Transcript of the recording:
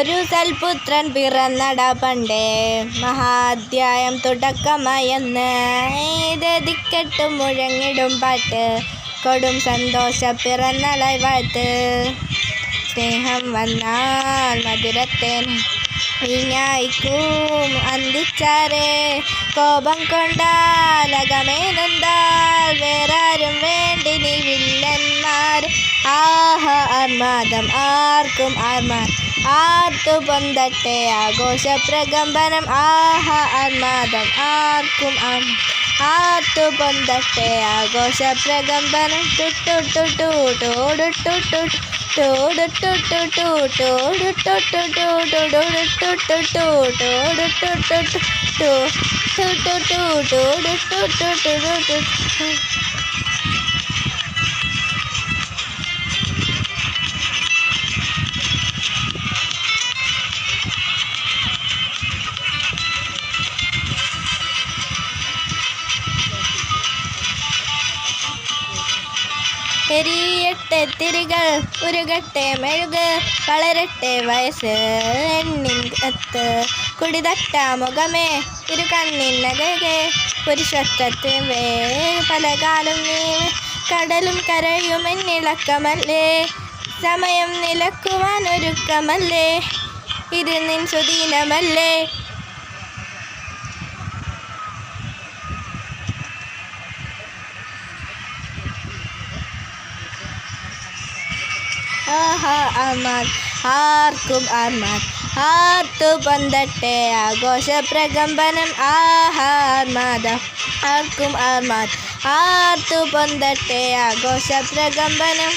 ഒരു സൽപുത്രൻ പിറന്നട പണ്ടേ, മഹാധ്യായം തുടക്കമായെന്ന്. ഏതതിക്കെട്ടും മുഴങ്ങിടും പാട്ട്, കൊടും സന്തോഷ പിറന്നാളായി വാഴ്ത്ത്. സ്നേഹം വന്നാൽ മധുരത്തേൻ വീഞ്ഞായിക്കും അന്തിച്ചാരേ, കോപം കൊണ്ടാൽ അകമേനൊന്താൽ വേറാരും വേണ്ടിനി വില്ലന്മാർ. ആഹ ആർമാദം ആർക്കും ആർമാർ, ആർത്തു പൊന്തട്ടെ ആഘോഷ പ്രകമ്പനം. ആഹ ആർമാദം ആർക്കും ആർത്തു പൊന്തട്ടെ ആഘോഷ പ്രകമ്പനം. എരിയട്ടെ തിരികൾ ഉരുകട്ടെ മെഴുക്, വളരട്ടെ വയസ്സ് എണ്ണിൻ കത്ത്. കുടിതട്ട മുഖമേ ഇരു കണ്ണിനകെ, പുരുഷത്വത്തിൻ്റെ പലകാലം നീ. കടലും കരയും എന്നിളക്കമല്ലേ, സമയം നിലക്കുവാൻ ഒരുക്കമല്ലേ, ഇത് നിൻ സുദീനമല്ലേ. ആഹാ ആർമാർ ആർക്കും ആർമാർ, ആർത്തു പൊന്തട്ടെ ആഘോഷ പ്രകമ്പനം. ആഹാ ആർമാദം ആർക്കും ആർമാർ, ആർത്തു പൊന്തട്ടെ ആഘോഷ പ്രകമ്പനം.